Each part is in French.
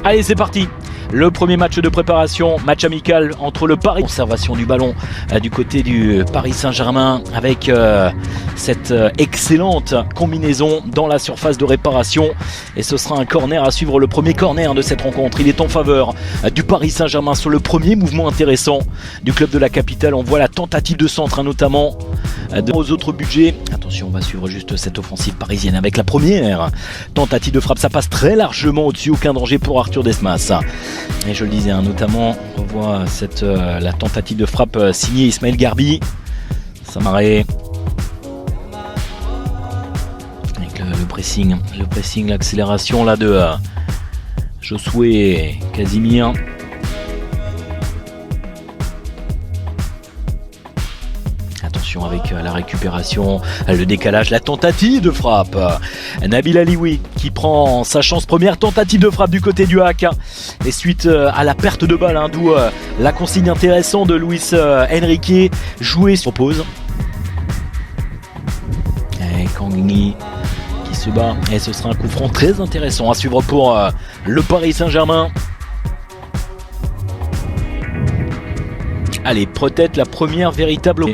Allez, c'est parti. Le premier match de préparation, match amical entre le Paris. Conservation du ballon du côté du Paris Saint-Germain avec cette excellente combinaison dans la surface de réparation. Et ce sera un corner à suivre, le premier corner de cette rencontre. Il est en faveur du Paris Saint-Germain sur le premier mouvement intéressant du club de la capitale. On voit la tentative de centre notamment aux autres budgets. Attention, on va suivre juste cette offensive parisienne avec la première tentative de frappe. Ça passe très largement au-dessus, aucun danger pour Arthur Desmas. Et je le disais, on revoit la tentative de frappe signée Ismaël Garbi. Samaré. Avec le pressing, l'accélération là de Josué Casimir. Attention avec la récupération, le décalage, la tentative de frappe. Nabil Alioui qui prend sa chance, première tentative de frappe du côté du HAC. Et suite à la perte de balle, d'où la consigne intéressante de Luis Enrique, jouer sur pause. Et Kangini qui se bat. Et ce sera un coup franc très intéressant à suivre pour le Paris Saint-Germain. Allez, peut-être la première véritable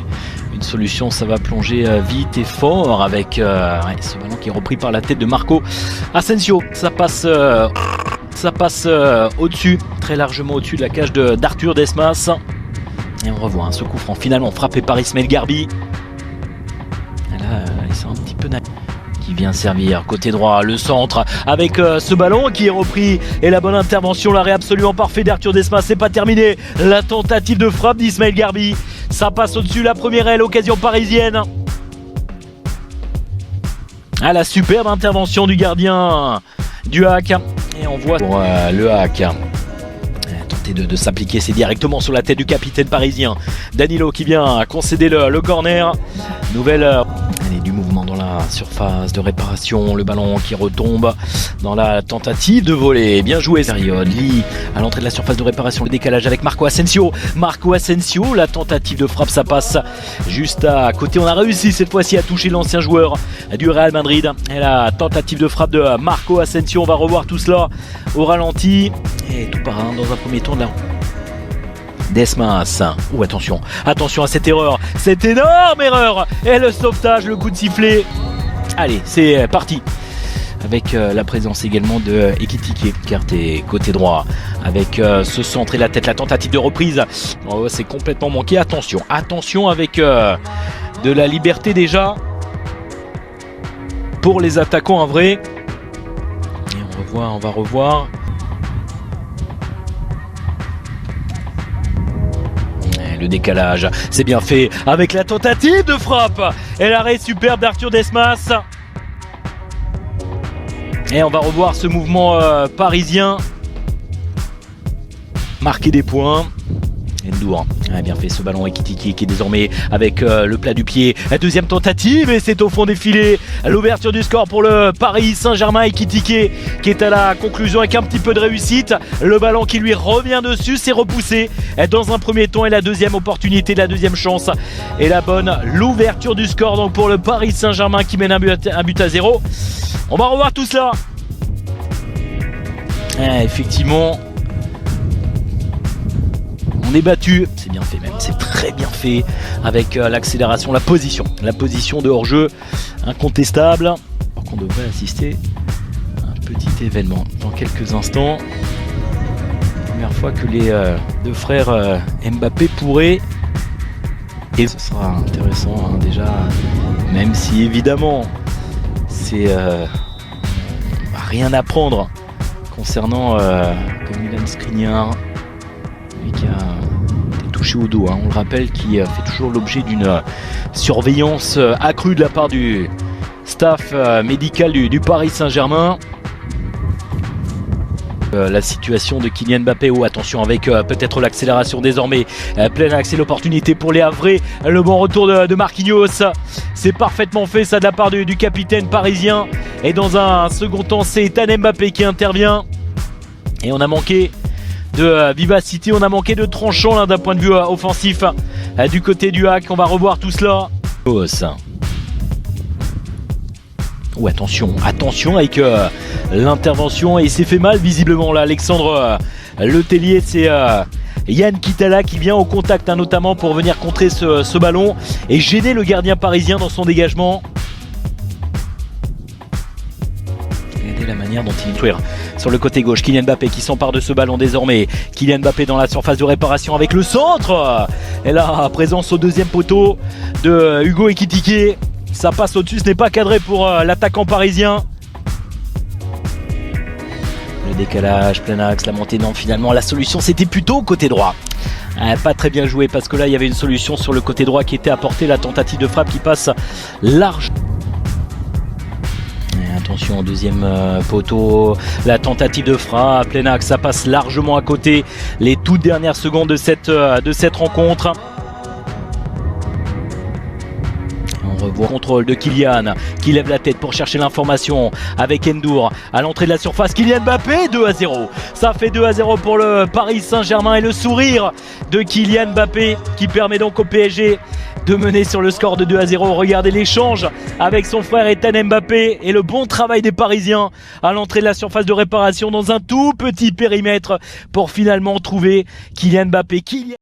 une solution, ça va plonger vite et fort avec ce ballon qui est repris par la tête de Marco Asensio. Ça passe au-dessus, très largement au-dessus de la cage d'Arthur Desmas. Et on revoit ce coup franc finalement frappé par Ismaël Garbi. Et là, c'est un petit peu qui vient servir côté droit, le centre avec ce ballon qui est repris et la bonne intervention, l'arrêt absolument parfait d'Arthur Desmas. C'est pas terminé, la tentative de frappe d'Ismaël Garbi, ça passe au-dessus, la première aile, occasion parisienne. La superbe intervention du gardien du HAC. Et on voit pour le HAC tenter de s'appliquer, c'est directement sur la tête du capitaine parisien Danilo qui vient concéder le corner. Nouvelle du mouvement dans la surface de réparation, le ballon qui retombe dans la tentative de voler, bien joué période, Lee à l'entrée de la surface de réparation, le décalage avec Marco Asensio, la tentative de frappe, ça passe juste à côté, on a réussi cette fois-ci à toucher l'ancien joueur du Real Madrid, et la tentative de frappe de Marco Asensio, on va revoir tout cela au ralenti, et tout part dans un premier tour de la Desmas. Attention à cette erreur, cette énorme erreur, et le sauvetage, le coup de sifflet. Allez, c'est parti avec la présence également de Ekitike, écarté côté droit avec ce centre et la tête, la tentative de reprise. C'est complètement manqué. Attention avec de la liberté déjà pour les attaquants, un vrai. Et on va revoir. Le décalage, c'est bien fait avec la tentative de frappe et l'arrêt superbe d'Arthur Desmas. Et on va revoir ce mouvement parisien marquer des points. Ndour a bien fait ce ballon, Ekitike qui est désormais avec le plat du pied. La deuxième tentative et c'est au fond des filets. L'ouverture du score pour le Paris Saint-Germain. Ekitike qui est à la conclusion avec un petit peu de réussite. Le ballon qui lui revient dessus, c'est repoussé dans un premier temps et la deuxième opportunité, la deuxième chance et la bonne. L'ouverture du score donc pour le Paris Saint-Germain qui mène un but à 0. On va revoir tout cela. Effectivement, on est battu, c'est bien fait même, c'est très bien fait avec l'accélération, la position de hors-jeu incontestable. Alors qu'on devrait assister à un petit événement dans quelques instants. Première fois que les deux frères Mbappé pourraient, et ce sera intéressant déjà, même si évidemment c'est rien à prendre concernant comme Milan Skriniar, lui qui a été touché au dos, on le rappelle, qui fait toujours l'objet d'une surveillance accrue de la part du staff médical du Paris Saint-Germain. La situation de Kylian Mbappé, attention avec peut-être l'accélération désormais, plein accès, l'opportunité pour les Havrais, le bon retour de Marquinhos, c'est parfaitement fait ça de la part du capitaine parisien, et dans un second temps c'est Ethan Mbappé qui intervient, et on a manqué de vivacité, on a manqué de tranchant là, d'un point de vue offensif du côté du HAC. On va revoir tout cela. Oh, attention avec l'intervention, et il s'est fait mal visiblement là, Alexandre Letellier. C'est Yann Kitala qui vient au contact notamment pour venir contrer ce ballon et gêner le gardien parisien dans son dégagement. Regardez la manière dont il tire sur le côté gauche. Kylian Mbappé qui s'empare de ce ballon désormais. Kylian Mbappé dans la surface de réparation avec le centre. Et là, présence au deuxième poteau de Hugo Ekitike. Ça passe au-dessus, ce n'est pas cadré pour l'attaquant parisien. Le décalage, plein axe, la montée, non, finalement la solution c'était plutôt côté droit. Pas très bien joué parce que là il y avait une solution sur le côté droit qui était apportée, la tentative de frappe qui passe large. Et attention au deuxième poteau, la tentative de frappe, plein axe, ça passe largement à côté, les toutes dernières secondes de cette rencontre. On revoit contrôle de Kylian qui lève la tête pour chercher l'information avec Ndour à l'entrée de la surface. Kylian Mbappé, 2-0. Ça fait 2-0 pour le Paris Saint-Germain et le sourire de Kylian Mbappé qui permet donc au PSG de mener sur le score de 2-0. Regardez l'échange avec son frère Ethan Mbappé et le bon travail des Parisiens à l'entrée de la surface de réparation dans un tout petit périmètre pour finalement trouver Kylian Mbappé.